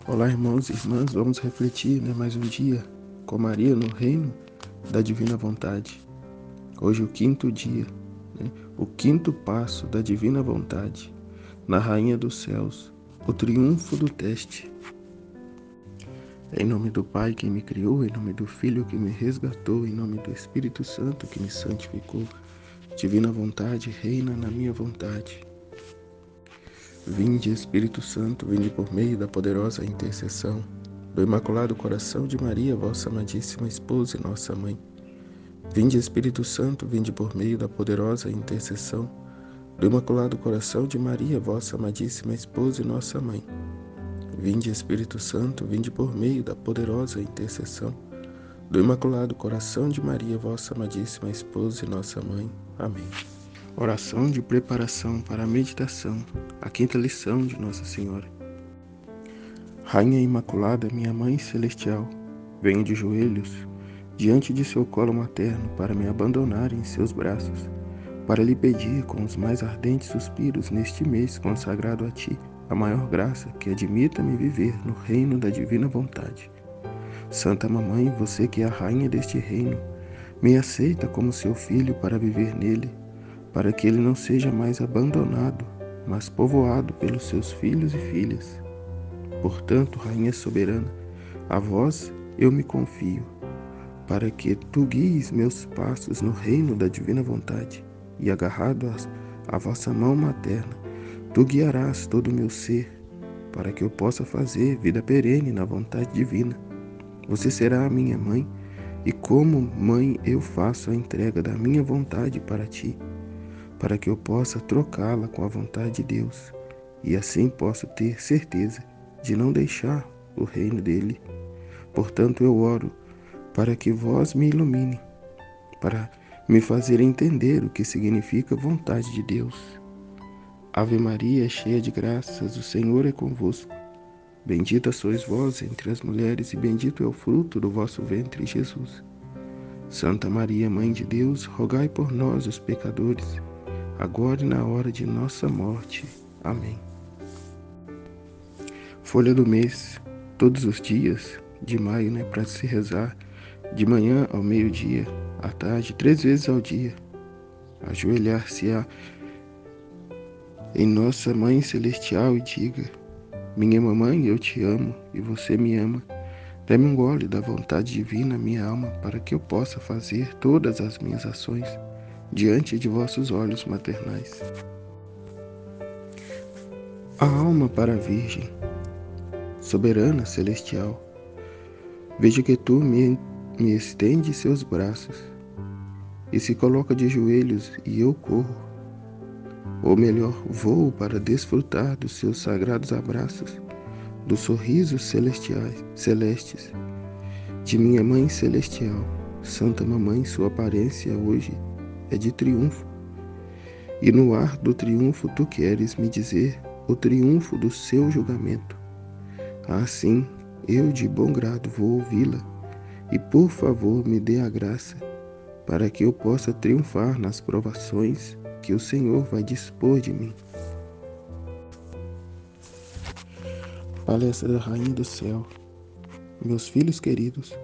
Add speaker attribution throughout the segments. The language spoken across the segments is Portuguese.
Speaker 1: Olá, irmãos e irmãs, vamos refletir, mais um dia com Maria no reino da divina vontade. Hoje o quinto dia, o quinto passo da divina vontade, na Rainha dos Céus, o triunfo do teste. Em nome do Pai que me criou, em nome do Filho que me resgatou, em nome do Espírito Santo que me santificou, divina vontade reina na minha vontade. Vinde, Espírito Santo, vinde por meio da poderosa intercessão do Imaculado Coração de Maria, vossa amadíssima esposa e nossa mãe. Vinde, Espírito Santo, vinde por meio da poderosa intercessão do Imaculado Coração de Maria, vossa amadíssima esposa e nossa mãe. Vinde, Espírito Santo, vinde por meio da poderosa intercessão do Imaculado Coração de Maria, vossa amadíssima esposa e nossa mãe. Amém. Oração de preparação para a meditação, a quinta lição de Nossa Senhora. Rainha Imaculada, minha Mãe Celestial, venho de joelhos diante de seu colo materno para me abandonar em seus braços, para lhe pedir com os mais ardentes suspiros neste mês consagrado a ti a maior graça que admita-me viver no reino da divina vontade. Santa Mamãe, você que é a rainha deste reino, me aceita como seu filho para viver nele, para que ele não seja mais abandonado, mas povoado pelos seus filhos e filhas. Portanto, Rainha soberana, a vós eu me confio, para que tu guies meus passos no reino da divina vontade, e agarrado à vossa mão materna, tu guiarás todo o meu ser, para que eu possa fazer vida perene na vontade divina. Você será a minha mãe, e como mãe eu faço a entrega da minha vontade para ti, para que eu possa trocá-la com a vontade de Deus, e assim posso ter certeza de não deixar o reino dele. Portanto, eu oro para que vós me ilumine, para me fazer entender o que significa vontade de Deus. Ave Maria, cheia de graças, o Senhor é convosco. Bendita sois vós entre as mulheres, e bendito é o fruto do vosso ventre, Jesus. Santa Maria, Mãe de Deus, rogai por nós, os pecadores, agora e na hora de nossa morte. Amém. Folha do mês, todos os dias de maio, para se rezar, de manhã ao meio-dia, à tarde, 3 vezes ao dia. Ajoelhar-se-á em nossa Mãe Celestial e diga: minha mamãe, eu te amo e você me ama. Dê-me um gole da vontade divina, minha alma, para que eu possa fazer todas as minhas ações diante de vossos olhos maternais. A alma para a Virgem, soberana celestial, veja que tu me estende seus braços e se coloca de joelhos e eu corro, ou melhor, vou para desfrutar dos seus sagrados abraços, dos sorrisos celestes, de minha Mãe Celestial. Santa Mamãe, sua aparência hoje é de triunfo, e no ar do triunfo tu queres me dizer o triunfo do seu julgamento. Assim, eu de bom grado vou ouvi-la, e por favor me dê a graça, para que eu possa triunfar nas provações que o Senhor vai dispor de mim. Palestra da Rainha do Céu. Meus filhos queridos,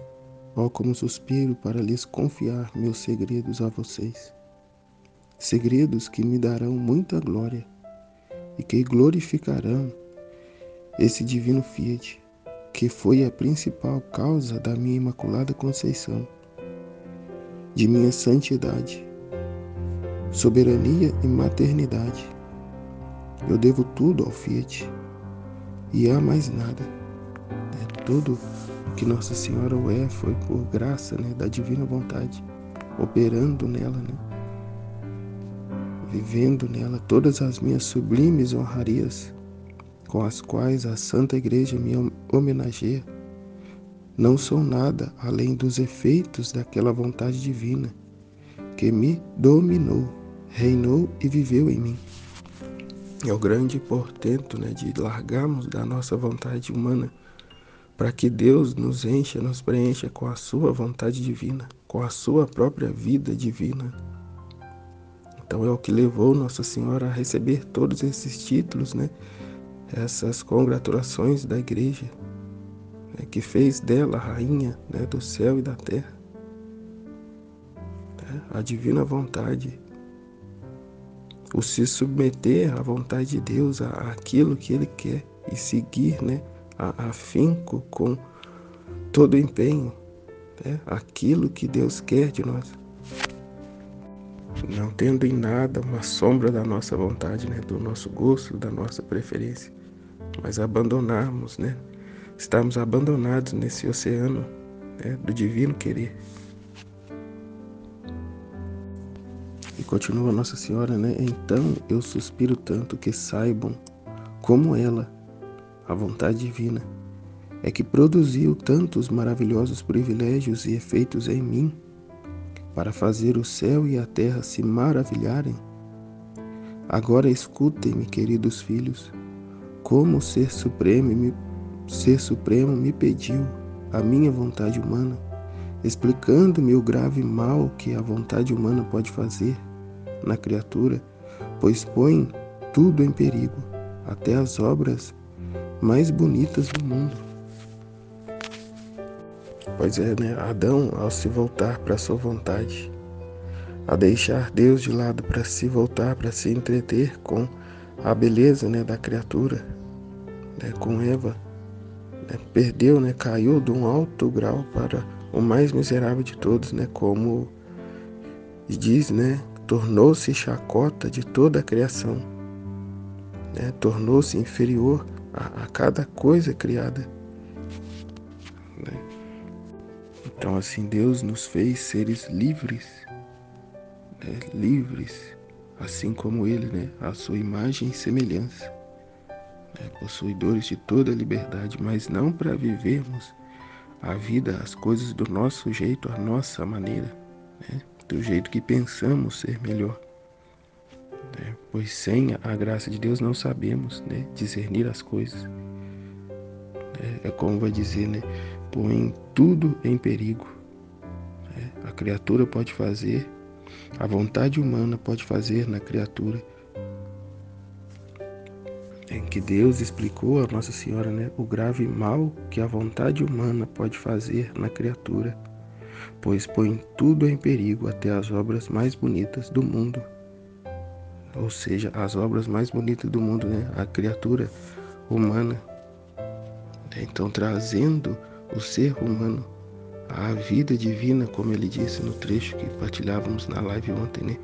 Speaker 1: ó como suspiro para lhes confiar meus segredos a vocês. Segredos que me darão muita glória e que glorificarão esse divino Fiat, que foi a principal causa da minha Imaculada Conceição, de minha santidade, soberania e maternidade. Eu devo tudo ao Fiat e a mais nada. Tudo o que Nossa Senhora foi por graça da divina vontade, operando nela, vivendo nela todas as minhas sublimes honrarias, com as quais a Santa Igreja me homenageia, não são nada além dos efeitos daquela vontade divina que me dominou, reinou e viveu em mim. É o grande portento de largarmos da nossa vontade humana para que Deus nos encha, nos preencha com a sua vontade divina, com a sua própria vida divina. Então é o que levou Nossa Senhora a receber todos esses títulos, essas congratulações da igreja, né, que fez dela a rainha, né, do céu e da terra. Né, a divina vontade, o se submeter à vontade de Deus, àquilo que Ele quer e seguir, né, afinco com todo empenho, né, aquilo que Deus quer de nós. Não tendo em nada uma sombra da nossa vontade, né, do nosso gosto, da nossa preferência, mas abandonarmos, né, estarmos abandonados nesse oceano, né, do divino querer. E continua Nossa Senhora, né, então eu suspiro tanto que saibam como ela, a vontade divina, é que produziu tantos maravilhosos privilégios e efeitos em mim, para fazer o céu e a terra se maravilharem. Agora escutem-me, queridos filhos, como o Ser Supremo me pediu a minha vontade humana, explicando-me o grave mal que a vontade humana pode fazer na criatura, pois põe tudo em perigo, até as obras mais bonitas do mundo. Pois é, né? Adão, ao se voltar para a sua vontade, a deixar Deus de lado para se voltar, para se entreter com a beleza, né, da criatura, né, com Eva, né, perdeu, né, caiu de um alto grau para o mais miserável de todos, né, como diz, né, tornou-se chacota de toda a criação, né, tornou-se inferior a cada coisa criada, né. Então assim Deus nos fez seres livres, né, livres, assim como Ele, né, a sua imagem e semelhança, né, possuidores de toda a liberdade, mas não para vivermos a vida, as coisas do nosso jeito, a nossa maneira, né, do jeito que pensamos ser melhor, né, pois sem a graça de Deus não sabemos, né, discernir as coisas. É como vai dizer, né, põe tudo em perigo. Né, a criatura pode fazer, a vontade humana pode fazer na criatura, em que Deus explicou a Nossa Senhora, né, o grave mal que a vontade humana pode fazer na criatura, pois põe tudo em perigo, até as obras mais bonitas do mundo. Ou seja, as obras mais bonitas do mundo, né, a criatura humana. Então, trazendo o ser humano à vida divina, como ele disse no trecho que partilhávamos na live ontem, né,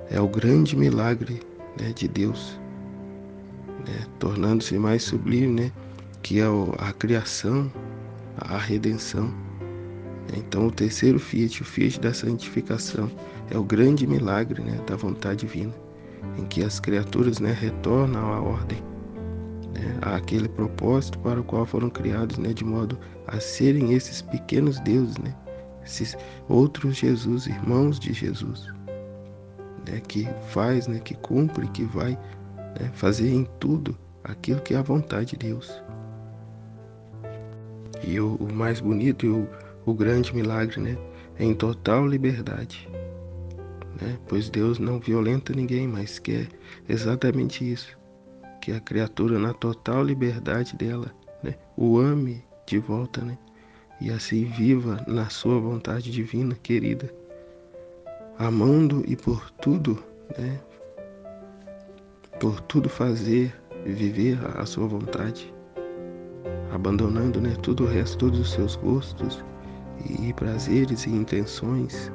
Speaker 1: é o grande milagre, né, de Deus, né, tornando-se mais sublime, né, que é a criação, a redenção. Então o terceiro fiat, o fiat da santificação, é o grande milagre, né, da vontade divina, em que as criaturas, né, retornam à ordem, né, àquele propósito para o qual foram criados, né, de modo a serem esses pequenos deuses, né, esses outros Jesus, irmãos de Jesus, né, que faz, né, que cumpre, que vai, né, fazer em tudo aquilo que é a vontade de Deus. E o mais bonito e o grande milagre, né, é em total liberdade, né, pois Deus não violenta ninguém, mas quer exatamente isso, que a criatura na total liberdade dela, né, o ame de volta, né, e assim viva na sua vontade divina querida, amando e por tudo, né, por tudo fazer, viver a sua vontade, abandonando, né, todo o resto, todos os seus gostos e prazeres e intenções,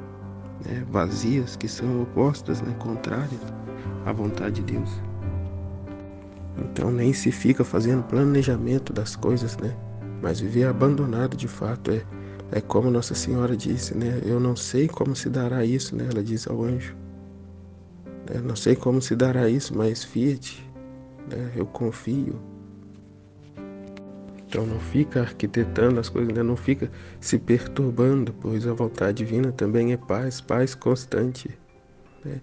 Speaker 1: né, vazias, que são opostas, né, contrárias à vontade de Deus. Então nem se fica fazendo planejamento das coisas, né, mas viver abandonado de fato é como Nossa Senhora disse, né, eu não sei como se dará isso, né, ela diz ao anjo, né, não sei como se dará isso, mas fia-te, né, eu confio. Então não fica arquitetando as coisas, né? Não fica se perturbando, pois a vontade divina também é paz, paz constante, né?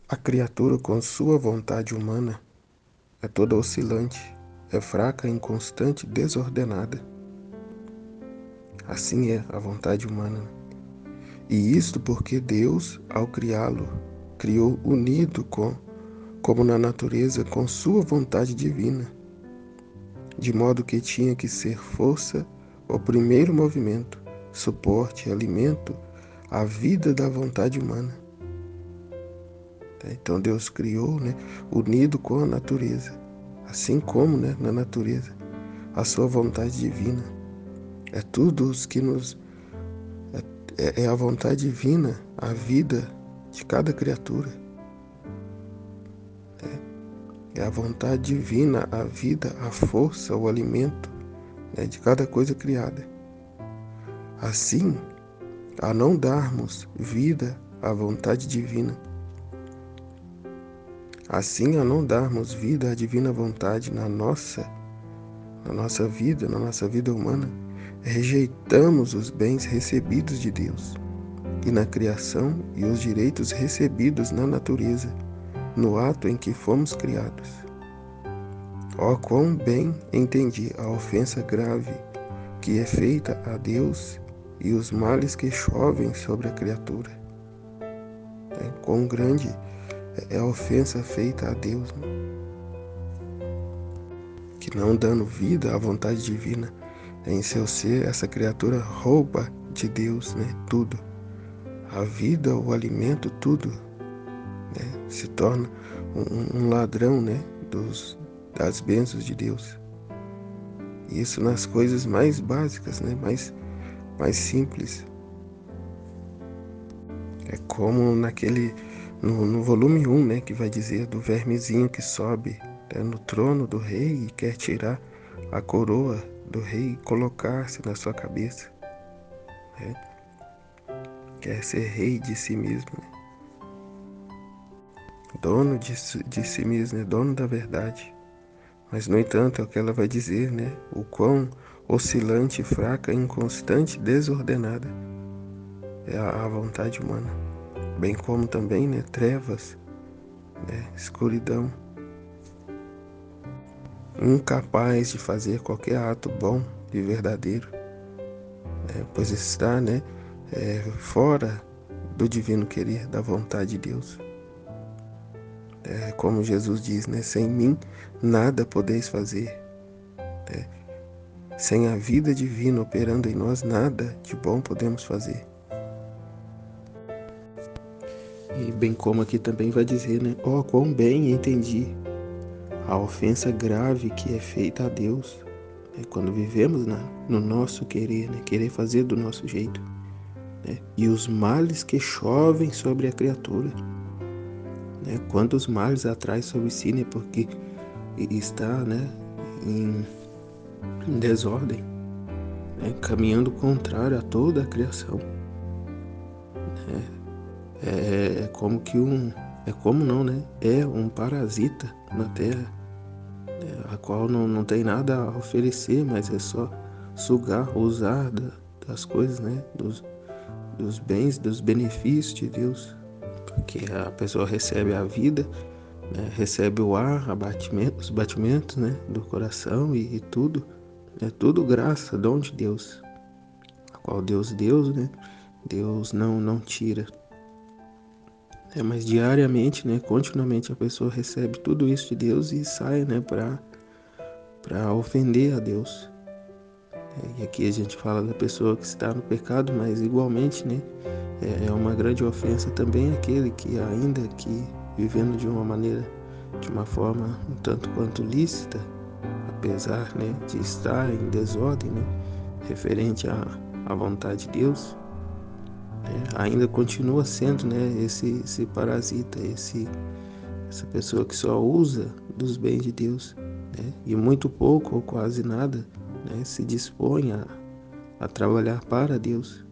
Speaker 1: A criatura com sua vontade humana é toda oscilante, é fraca, inconstante, desordenada. Assim é a vontade humana. E isto porque Deus, ao criá-lo, criou unido como na natureza, com sua vontade divina. de modo que tinha que ser força o primeiro movimento, suporte, alimento, a vida da vontade humana. Então Deus criou, né, unido com a natureza, assim como, né, na natureza, a sua vontade divina. É tudo os que nos... É a vontade divina, a vida de cada criatura. É a vontade divina, a vida, a força, o alimento, né, de cada coisa criada. Assim, a não darmos vida à vontade divina, assim a não darmos vida à divina vontade na nossa vida, na nossa vida humana, rejeitamos os bens recebidos de Deus e na criação e os direitos recebidos na natureza, no ato em que fomos criados. Ó, quão bem entendi a ofensa grave que é feita a Deus e os males que chovem sobre a criatura. Quão grande é a ofensa feita a Deus, né? Que não dando vida à vontade divina em seu ser, essa criatura rouba de Deus, né, tudo. A vida, o alimento, tudo, né, se torna um ladrão, né, das bênçãos de Deus. Isso nas coisas mais básicas, né, mais simples. É como no volume 1, né, que vai dizer do vermezinho que sobe, né, no trono do rei e quer tirar a coroa do rei e colocar-se na sua cabeça. Né? Quer ser rei de si mesmo, né? Dono de si mesmo, né? Dono da verdade. Mas, no entanto, é o que ela vai dizer, né? O quão oscilante, fraca, inconstante, desordenada é a vontade humana. Bem como também, né, trevas, né, escuridão, incapaz de fazer qualquer ato bom e verdadeiro, né, pois está, né, fora do divino querer, da vontade de Deus. Como Jesus diz, né, sem mim nada podeis fazer. Né? Sem a vida divina operando em nós, nada de bom podemos fazer. E bem como aqui também vai dizer, né, ó, quão bem entendi a ofensa grave que é feita a Deus, né, quando vivemos no nosso querer, né, querer fazer do nosso jeito, né, e os males que chovem sobre a criatura, né, quantos males atrai sobre si, né, porque está, né, em desordem, né, caminhando contrário a toda a criação. É como que é um parasita na terra, a qual não tem nada a oferecer, mas é só sugar, usar das coisas, né, dos bens, dos benefícios de Deus, porque a pessoa recebe a vida, né, recebe o ar, os batimentos, né, do coração e tudo, é tudo graça, dom de Deus, a qual Deus deu, né, Deus não tira. Mas diariamente, né, continuamente a pessoa recebe tudo isso de Deus e sai, né, para ofender a Deus. E aqui a gente fala da pessoa que está no pecado, mas igualmente, né, é uma grande ofensa também aquele que ainda que vivendo de uma forma um tanto quanto lícita, apesar, né, de estar em desordem, né, referente à vontade de Deus, ainda continua sendo, né, esse parasita, essa pessoa que só usa dos bens de Deus, né, e muito pouco ou quase nada, né, se dispõe a trabalhar para Deus.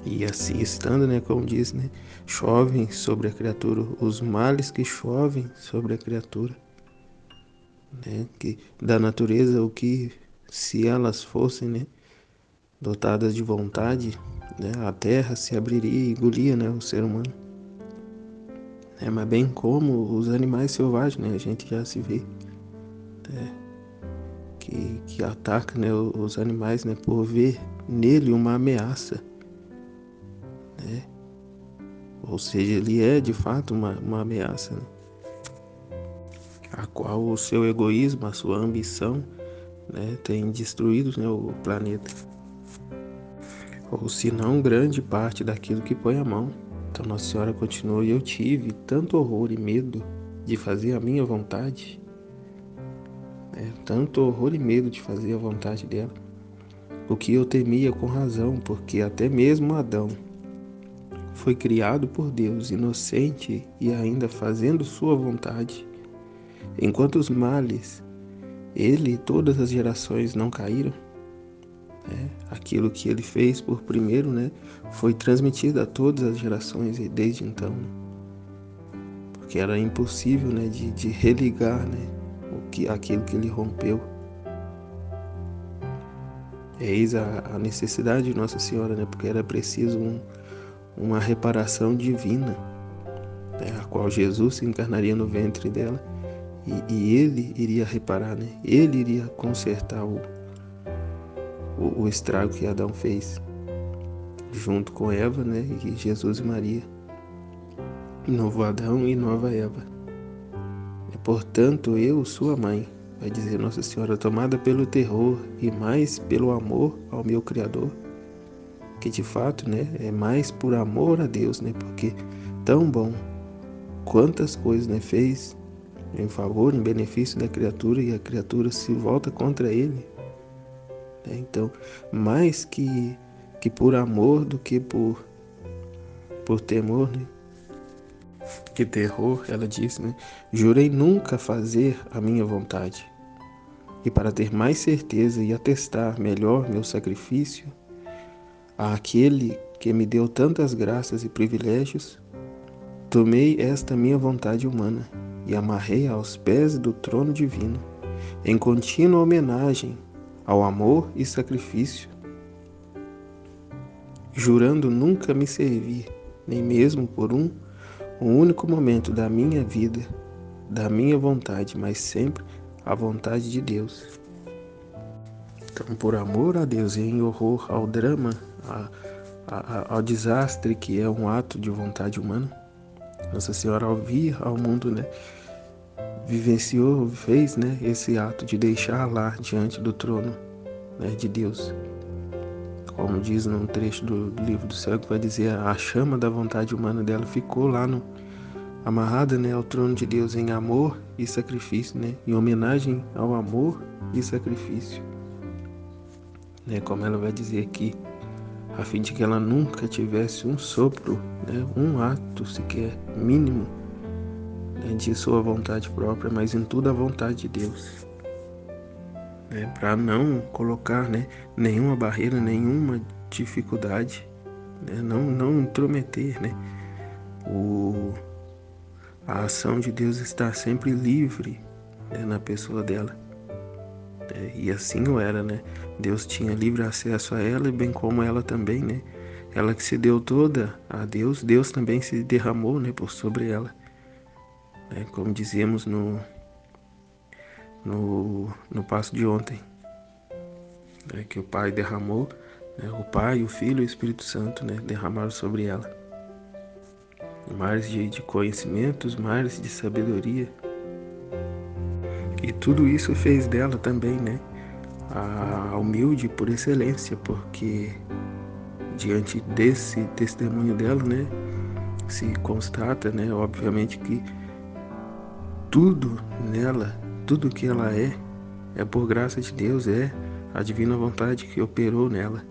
Speaker 1: E assim estando, né, como diz, né, chovem sobre a criatura os males que chovem sobre a criatura, né, que da natureza, o que se elas fossem, né, dotadas de vontade, né, a terra se abriria e engolia, né, o ser humano. Mas bem como os animais selvagens, né, a gente já se vê, né, que ataca, né, os animais, né, por ver nele uma ameaça, né, ou seja, ele é de fato uma ameaça, né? a qual o seu egoísmo, a sua ambição, né, tem destruído, né, o planeta. Ou se não, grande parte daquilo que põe a mão. Então Nossa Senhora continuou: e eu tive tanto horror e medo de fazer a minha vontade, né, tanto horror e medo de fazer a vontade dela, o que eu temia com razão, porque até mesmo Adão foi criado por Deus, inocente e ainda fazendo sua vontade, enquanto os males, ele e todas as gerações não caíram. Aquilo que ele fez por primeiro, né, foi transmitido a todas as gerações e desde então, né, porque era impossível, né, de religar, né, aquilo que ele rompeu. Eis a necessidade de Nossa Senhora, né, porque era preciso uma reparação divina, né, a qual Jesus se encarnaria no ventre dela e ele iria reparar, né, ele iria consertar o estrago que Adão fez, junto com Eva, né, e Jesus e Maria. Novo Adão e nova Eva. Portanto, eu, sua mãe, vai dizer Nossa Senhora, tomada pelo terror e mais pelo amor ao meu Criador, que de fato, né, é mais por amor a Deus, né, porque tão bom, quantas coisas, né, fez em favor, em benefício da criatura, e a criatura se volta contra ele, né? Então, mais que por amor do que por temor, né? Que terror, ela disse, né? Jurei nunca fazer a minha vontade. E para ter mais certeza e atestar melhor meu sacrifício àquele que me deu tantas graças e privilégios, tomei esta minha vontade humana e amarrei aos pés do trono divino, em contínua homenagem ao amor e sacrifício, jurando nunca me servir, nem mesmo por um único momento da minha vida, da minha vontade, mas sempre a vontade de Deus. Então, por amor a Deus e em horror ao drama, ao desastre que é um ato de vontade humana, Nossa Senhora, ao vir ao mundo, né, vivenciou, fez, né, esse ato de deixar lá diante do trono, né, de Deus. Como diz num trecho do livro do céu, que vai dizer, a chama da vontade humana dela ficou lá amarrada, né, ao trono de Deus em amor e sacrifício, né, em homenagem ao amor e sacrifício, né, como ela vai dizer aqui, a fim de que ela nunca tivesse um sopro, né, um ato sequer mínimo, né, de sua vontade própria, mas em tudo a vontade de Deus, né, para não colocar, né, nenhuma barreira, nenhuma dificuldade, né, não intrometer, né, a ação de Deus está sempre livre, né, na pessoa dela. E assim o era, né? Deus tinha livre acesso a ela, bem como ela também, né? Ela que se deu toda a Deus, Deus também se derramou, né, por sobre ela. Né? Como dizíamos no passo de ontem, né? Que o Pai derramou, né? O Pai, o Filho e o Espírito Santo, né? Derramaram sobre ela mares de conhecimentos, mares de sabedoria. E tudo isso fez dela também, né, a humilde por excelência, porque diante desse testemunho dela, né, se constata, né, obviamente que tudo nela, tudo que ela é por graça de Deus, é a divina vontade que operou nela.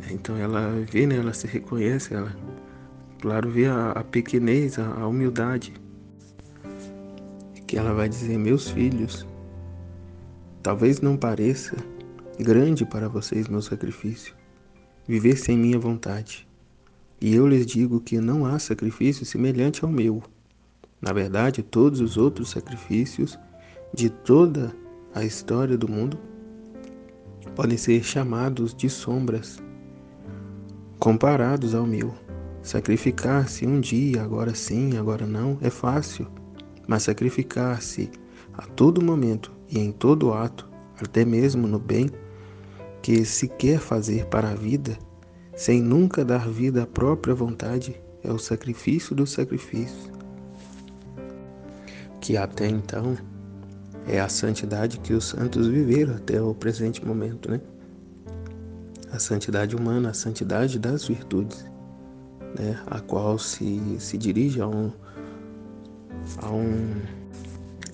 Speaker 1: Então ela vê, né, ela se reconhece, ela, claro, vê a pequenez, a humildade, que ela vai dizer, meus filhos, talvez não pareça grande para vocês meu sacrifício, viver sem minha vontade. E eu lhes digo que não há sacrifício semelhante ao meu. Na verdade, todos os outros sacrifícios de toda a história do mundo podem ser chamados de sombras, comparados ao meu. Sacrificar-se um dia, agora sim, agora não, é fácil, mas sacrificar-se a todo momento e em todo ato, até mesmo no bem que se quer fazer para a vida, sem nunca dar vida à própria vontade, é o sacrifício dos sacrifícios. que até então é a santidade que os santos viveram até o presente momento, né? A santidade humana, a santidade das virtudes, né? A qual se dirige a um,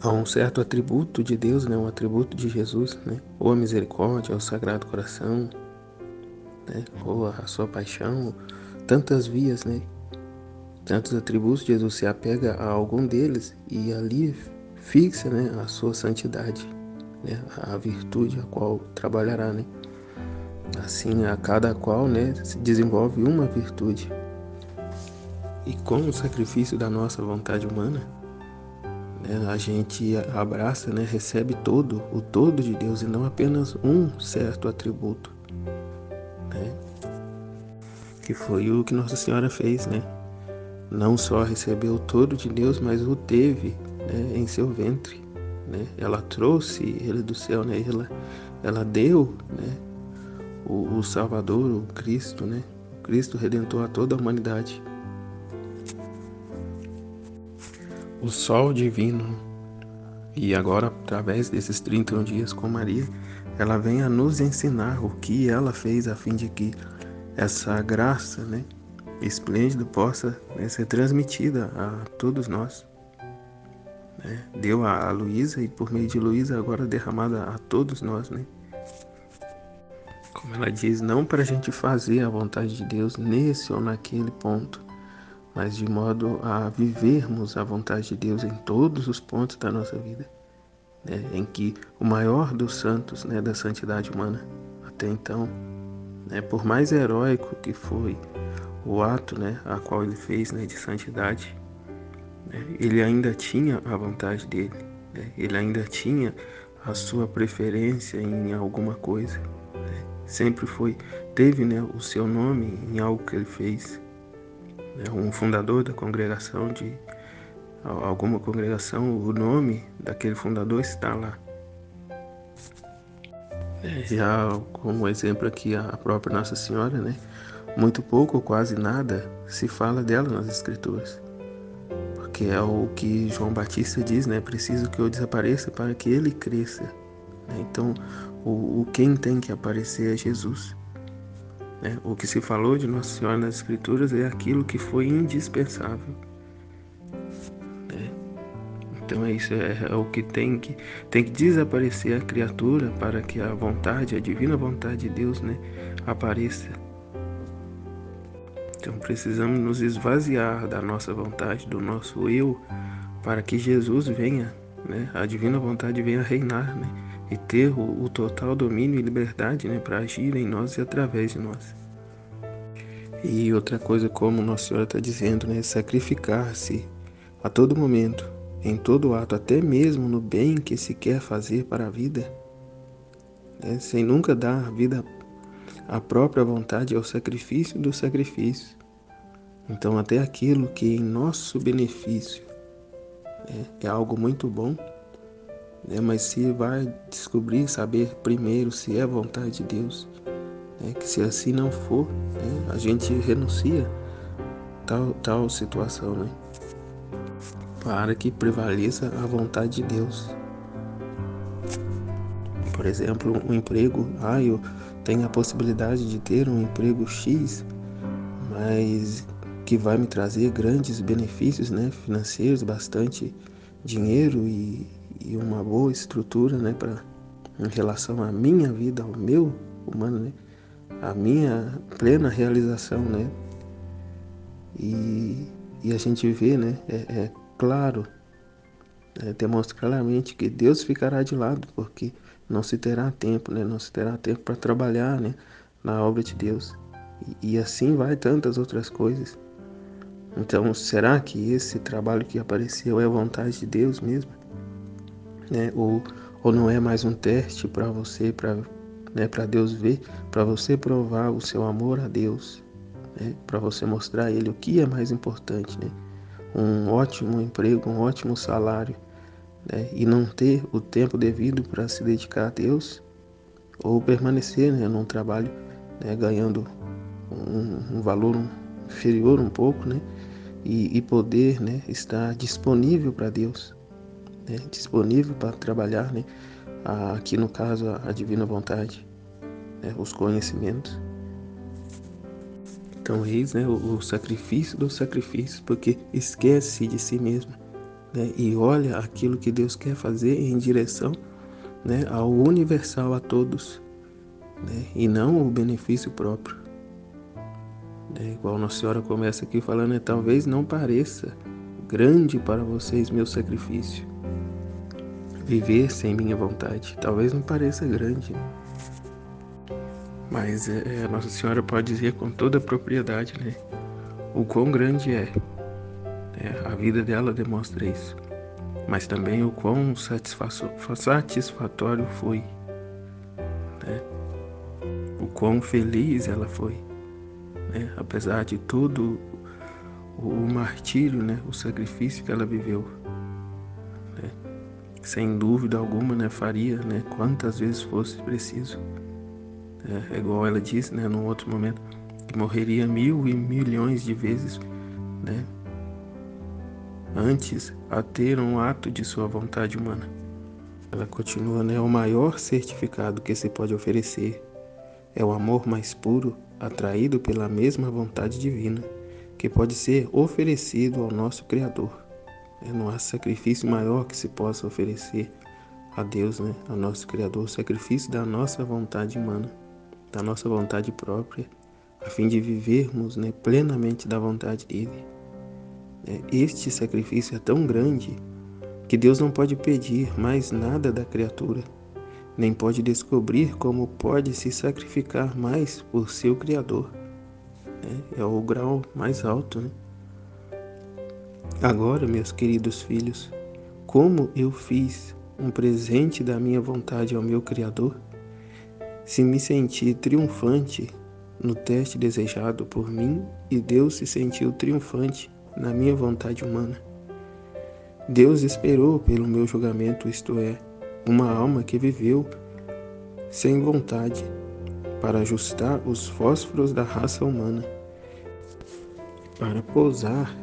Speaker 1: a um certo atributo de Deus, né? Um atributo de Jesus, né? Ou a misericórdia, ou o Sagrado Coração, né? Ou a sua paixão, tantas vias, né? Tantos atributos, Jesus se apega a algum deles e ali fixa, né, a sua santidade, né, a virtude a qual trabalhará, né. Assim, a cada qual, né, se desenvolve uma virtude. E com o sacrifício da nossa vontade humana, né, a gente abraça, né, recebe o todo de Deus e não apenas um certo atributo, né, que foi o que Nossa Senhora fez, né. Não só recebeu o todo de Deus, mas o teve, né, em seu ventre, né? Ela trouxe ele do céu, né? Ela deu, né, o Salvador, o Cristo, né? O Cristo Redentor a toda a humanidade. O sol divino. E agora, através desses 31 dias com Maria, ela vem a nos ensinar o que ela fez a fim de que essa graça, né, esplêndida possa, né, ser transmitida a todos nós. Né? Deu a Luísa e por meio de Luísa agora derramada a todos nós, né? Como ela diz, não para a gente fazer a vontade de Deus nesse ou naquele ponto, mas de modo a vivermos a vontade de Deus em todos os pontos da nossa vida, né? Em que o maior dos santos, né, da santidade humana até então, né, por mais heróico que foi o ato, né, a qual ele fez, né, de santidade, né, ele ainda tinha a vontade dele, né, ele ainda tinha a sua preferência em alguma coisa, né, sempre teve, né, o seu nome em algo que ele fez, né, um fundador da congregação, de alguma congregação, o nome daquele fundador está lá. Já como exemplo aqui a própria Nossa Senhora, né, muito pouco ou quase nada se fala dela nas Escrituras. Porque é o que João Batista diz, né? Preciso que eu desapareça para que ele cresça. Né? Então, o quem tem que aparecer é Jesus. Né? O que se falou de Nossa Senhora nas Escrituras é aquilo que foi indispensável. Né? Então é isso, é o que tem que desaparecer a criatura para que a vontade, a divina vontade de Deus, né, apareça. Então precisamos nos esvaziar da nossa vontade, do nosso eu, para que Jesus venha, né, a divina vontade venha reinar, né, e ter o total domínio e liberdade, né, para agir em nós e através de nós. E outra coisa, como Nossa Senhora está dizendo, né, sacrificar-se a todo momento, em todo ato, até mesmo no bem que se quer fazer para a vida, né, sem nunca dar a vida à própria vontade, ao sacrifício do sacrifício. Então, até aquilo que em nosso benefício, né, é algo muito bom, né, mas se vai descobrir, saber primeiro se é a vontade de Deus, né, que se assim não for, né, a gente renuncia tal situação, né, para que prevaleça a vontade de Deus. Por exemplo, um emprego, eu tenho a possibilidade de ter um emprego X, mas que vai me trazer grandes benefícios, né, financeiros, bastante dinheiro e uma boa estrutura, né, em relação à minha vida, ao meu humano, né, a minha plena realização, né, e a gente vê, né, claro, demonstra claramente que Deus ficará de lado, porque não se terá tempo, né, não se terá tempo para trabalhar, né, na obra de Deus, e assim vai tantas outras coisas. Então, será que esse trabalho que apareceu é a vontade de Deus mesmo? Né? Ou não é mais um teste para você, né, para Deus ver, para você provar o seu amor a Deus, né? Para você mostrar a Ele o que é mais importante, né? Um ótimo emprego, um ótimo salário, né? E não ter o tempo devido para se dedicar a Deus, ou permanecer, né, num trabalho, né, ganhando um valor inferior um pouco, né? E poder, né, estar disponível para Deus, né, disponível para trabalhar, né, aqui no caso a divina vontade, né, os conhecimentos. Então eis, né, o sacrifício dos sacrifícios, porque esquece de si mesmo, né, e olha aquilo que Deus quer fazer em direção, né, ao universal, a todos, né, e não o benefício próprio. Igual Nossa Senhora começa aqui falando, né, talvez não pareça grande para vocês meu sacrifício, viver sem minha vontade, talvez não pareça grande, mas Nossa Senhora pode dizer com toda a propriedade, né, o quão grande é. A vida dela demonstra isso, mas também o quão satisfatório foi, né? O quão feliz ela foi, né? Apesar de todo o martírio, né? O sacrifício que ela viveu, né? Sem dúvida alguma, né? Faria, né? Quantas vezes fosse preciso, é igual ela disse, né? Num outro momento, que morreria 1.000 e milhões de vezes, né? Antes a ter um ato de sua vontade humana. Ela continua, né? O maior certificado que se pode oferecer é o amor mais puro, atraído pela mesma vontade divina, que pode ser oferecido ao nosso Criador. Não há sacrifício maior que se possa oferecer a Deus, né? Ao nosso Criador, o sacrifício da nossa vontade humana, da nossa vontade própria, a fim de vivermos, né, plenamente da vontade dele. Este sacrifício é tão grande que Deus não pode pedir mais nada da criatura, nem pode descobrir como pode se sacrificar mais por seu Criador. É o grau mais alto, né? Agora, meus queridos filhos, como eu fiz um presente da minha vontade ao meu Criador, se me senti triunfante no teste desejado por mim e Deus se sentiu triunfante na minha vontade humana. Deus esperou pelo meu julgamento, isto é, uma alma que viveu sem vontade, para ajustar os fósforos da raça humana, para pousar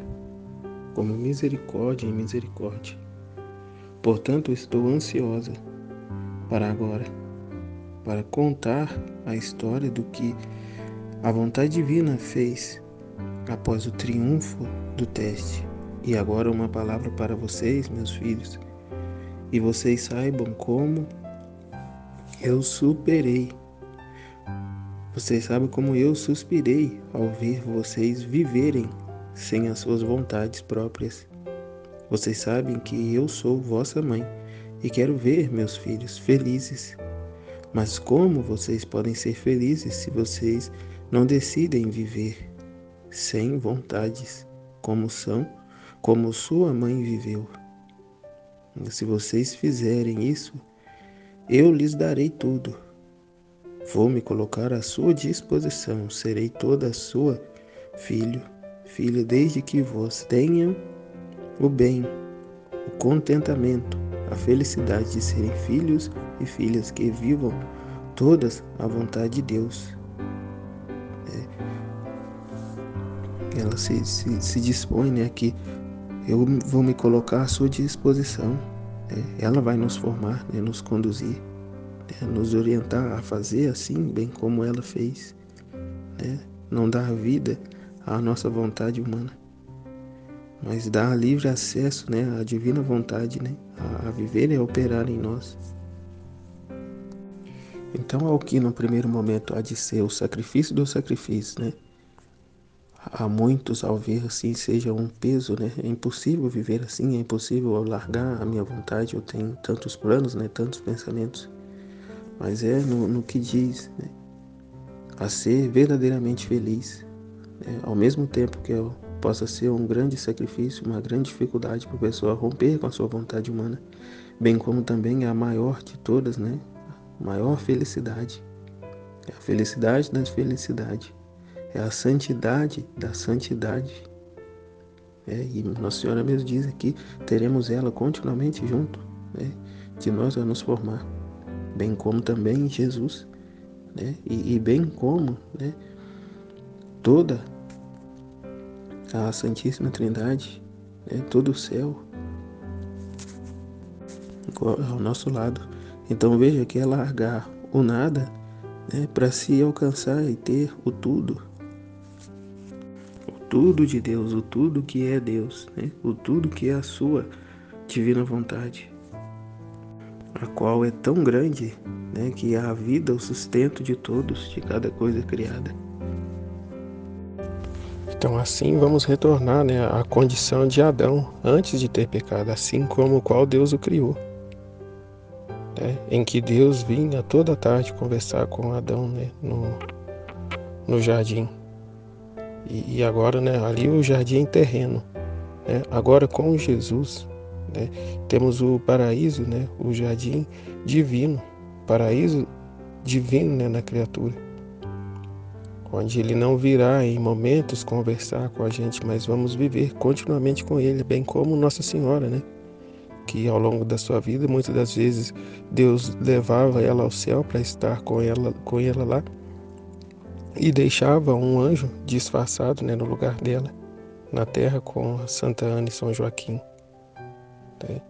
Speaker 1: como misericórdia em misericórdia. Portanto, estou ansiosa para agora, para contar a história do que a vontade divina fez após o triunfo do teste. E agora uma palavra para vocês, meus filhos, e vocês saibam como eu superei. Vocês sabem como eu suspirei ao ver vocês viverem sem as suas vontades próprias. Vocês sabem que eu sou vossa mãe e quero ver meus filhos felizes. Mas como vocês podem ser felizes se vocês não decidem viver sem vontades, como sua mãe viveu? Se vocês fizerem isso, eu lhes darei tudo. Vou me colocar à sua disposição, serei toda sua filha, desde que vos tenham o bem, o contentamento, a felicidade de serem filhos e filhas que vivam todas a vontade de Deus. Ela se dispõe, né, que eu vou me colocar à sua disposição. Ela vai nos formar, né, nos conduzir, nos orientar a fazer assim, bem como ela fez, né? Não dar vida à nossa vontade humana, mas dar livre acesso, né, à divina vontade, né, a viver e a operar em nós. Então, ao que no primeiro momento há de ser o sacrifício do sacrifício, né, a muitos, ao ver assim, seja um peso, né, é impossível viver assim, é impossível eu largar a minha vontade, eu tenho tantos planos, né, tantos pensamentos, mas é no que diz, né, a ser verdadeiramente feliz, né, ao mesmo tempo que eu possa ser um grande sacrifício, uma grande dificuldade para a pessoa romper com a sua vontade humana, bem como também a maior de todas, né, a maior felicidade, é a felicidade da felicidade, é a santidade da santidade. E Nossa Senhora mesmo diz aqui, teremos ela continuamente junto, né, de nós a nos formar, bem como também Jesus, né, e bem como, né, toda a Santíssima Trindade, né, todo o céu. ao nosso lado. Então veja que é largar o nada, né, para se alcançar e ter o tudo de Deus, o tudo que é Deus, né, o tudo que é a sua divina vontade, a qual é tão grande, né, que é a vida, o sustento de todos, de cada coisa criada. Então assim vamos retornar, né, à condição de Adão antes de ter pecado, assim como o qual Deus o criou, né, em que Deus vinha toda tarde conversar com Adão, né, no jardim. E agora, né, ali o jardim terreno, né, agora com Jesus, né, temos o paraíso, né, o jardim divino, paraíso divino, né, na criatura, onde ele não virá em momentos conversar com a gente, mas vamos viver continuamente com ele, bem como Nossa Senhora, né, que ao longo da sua vida, muitas das vezes, Deus levava ela ao céu para estar com ela lá, e deixava um anjo disfarçado, né, no lugar dela, na terra, com a Santa Ana e São Joaquim. Né?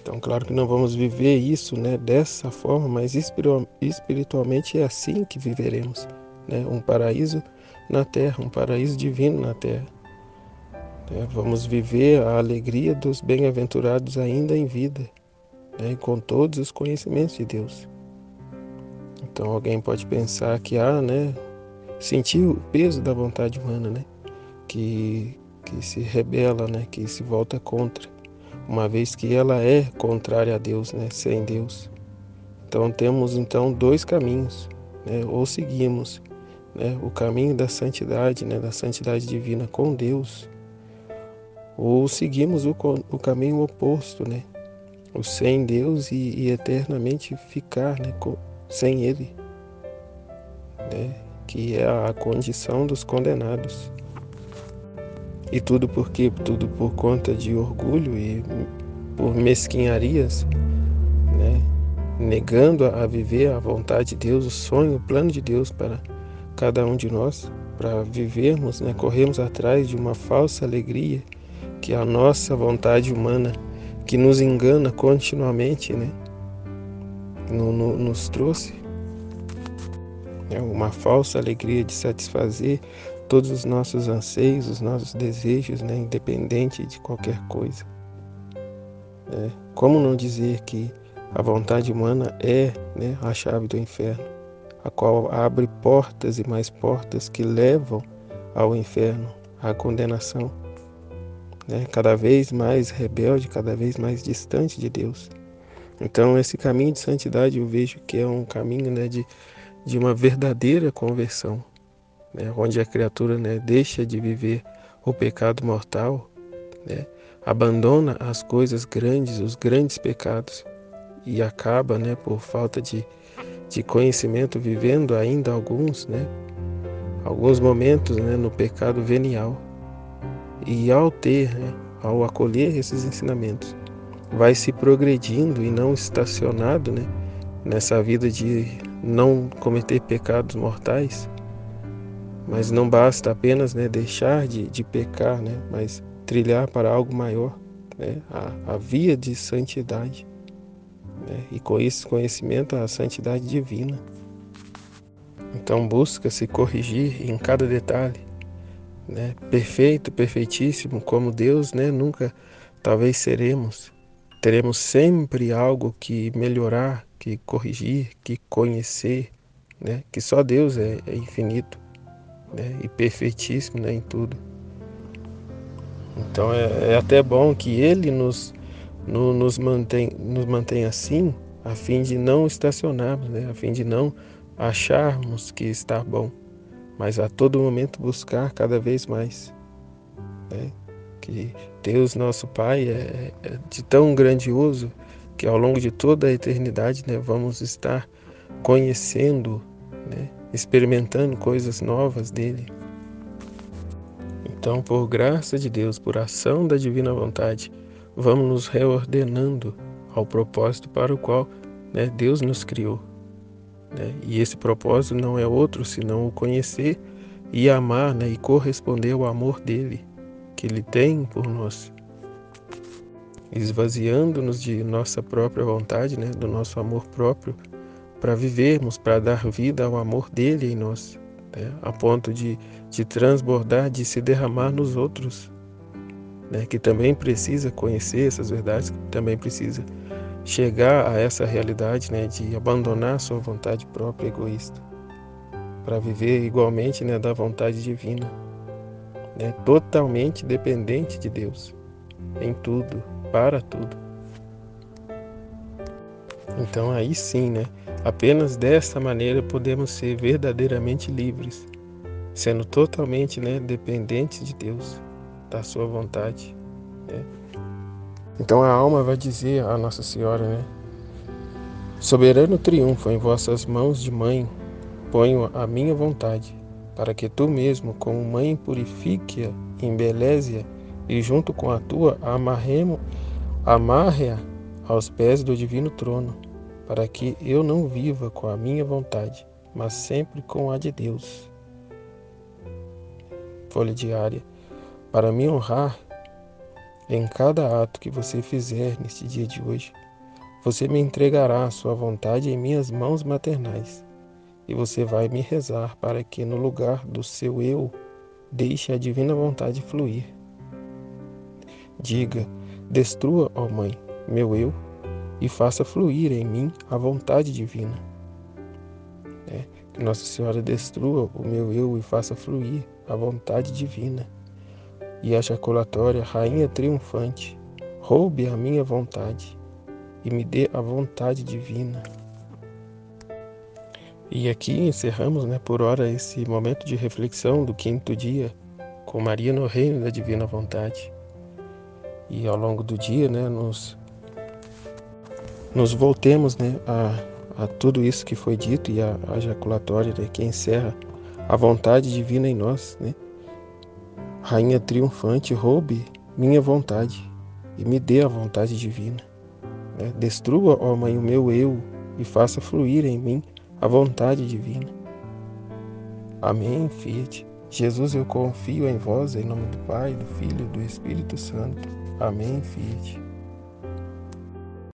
Speaker 1: Então, claro que não vamos viver isso, né, dessa forma, mas espiritualmente é assim que viveremos, né? Um paraíso na terra, um paraíso divino na terra. Né? Vamos viver a alegria dos bem-aventurados ainda em vida, né, com todos os conhecimentos de Deus. Então alguém pode pensar que, né, sentir o peso da vontade humana, né, que se rebela, né, que se volta contra, uma vez que ela é contrária a Deus, né, sem Deus. Então temos dois caminhos, né, ou seguimos, né, o caminho da santidade, né, da santidade divina com Deus, ou seguimos o caminho oposto, né, o sem Deus e eternamente ficar, né, sem Ele, né, que é a condição dos condenados. E tudo por quê? Tudo por conta de orgulho e por mesquinharias, né, negando a viver a vontade de Deus, o sonho, o plano de Deus para cada um de nós, para vivermos, né, corrermos atrás de uma falsa alegria, que é a nossa vontade humana, que nos engana continuamente, né, nos trouxe, né, uma falsa alegria de satisfazer todos os nossos anseios, os nossos desejos, né, independente de qualquer coisa. Como não dizer que a vontade humana é, né, a chave do inferno, a qual abre portas e mais portas que levam ao inferno, à condenação, né, cada vez mais rebelde, cada vez mais distante de Deus. Então esse caminho de santidade eu vejo que é um caminho, né, de uma verdadeira conversão, né, onde a criatura, né, deixa de viver o pecado mortal, né, abandona as coisas grandes, os grandes pecados, e acaba, né, por falta de conhecimento, vivendo ainda alguns momentos, né, no pecado venial. E ao ter, né, ao acolher esses ensinamentos, vai se progredindo e não estacionado, né, nessa vida de não cometer pecados mortais. Mas não basta apenas, né, deixar de pecar, né, mas trilhar para algo maior, né, a via de santidade, né, e com esse conhecimento a santidade divina. Então busca se corrigir em cada detalhe, né, perfeito, perfeitíssimo, como Deus, né, nunca talvez seremos. Teremos sempre algo que melhorar, que corrigir, que conhecer, né, que só Deus é infinito, né, e perfeitíssimo, né, em tudo. Então é até bom que Ele nos mantém assim, a fim de não estacionarmos, né, a fim de não acharmos que está bom, mas a todo momento buscar cada vez mais, né, que Deus nosso Pai é de tão grandioso que ao longo de toda a eternidade, né, vamos estar conhecendo, né, experimentando coisas novas dele. Então, por graça de Deus, por ação da divina vontade, vamos nos reordenando ao propósito para o qual, né, Deus nos criou. Né? E esse propósito não é outro senão o conhecer e amar, né, e corresponder ao amor dele, que ele tem por nós. esvaziando-nos de nossa própria vontade, né, do nosso amor próprio, para vivermos, para dar vida ao amor dele em nós, né, a ponto de transbordar, de se derramar nos outros, né, que também precisa conhecer essas verdades, que também precisa chegar a essa realidade, né, de abandonar a sua vontade própria egoísta, para viver igualmente, né, da vontade divina, né, totalmente dependente de Deus, em tudo, para tudo. Então aí sim, né, apenas dessa maneira podemos ser verdadeiramente livres, sendo totalmente, né, dependentes de Deus, da sua vontade, né? Então a alma vai dizer a Nossa Senhora, né, soberano triunfo, em vossas mãos de mãe ponho a minha vontade, para que tu mesmo, como mãe, purifique-a, embeleze-a e junto com a tua amarre-a aos pés do divino trono, para que eu não viva com a minha vontade, mas sempre com a de Deus. Folha diária. Para me honrar em cada ato que você fizer neste dia de hoje, você me entregará a sua vontade em minhas mãos maternais, e você vai me rezar para que no lugar do seu eu deixe a divina vontade fluir. Diga: destrua, ó Mãe, meu eu, e faça fluir em mim a vontade divina. Que Nossa Senhora destrua o meu eu e faça fluir a vontade divina. E a ejaculatória, Rainha triunfante, roube a minha vontade e me dê a vontade divina. E aqui encerramos, né, por hora, esse momento de reflexão do 5º dia, com Maria no reino da divina vontade. E ao longo do dia, né, nos voltemos, né, a tudo isso que foi dito, e a ejaculatória, né, que encerra a vontade divina em nós, né? Rainha triunfante, roube minha vontade e me dê a vontade divina, né? Destrua, ó Mãe, o meu eu e faça fluir em mim a vontade divina. Amém, Fiat. Jesus, eu confio em vós, em nome do Pai, do Filho e do Espírito Santo. Amém, Fiat.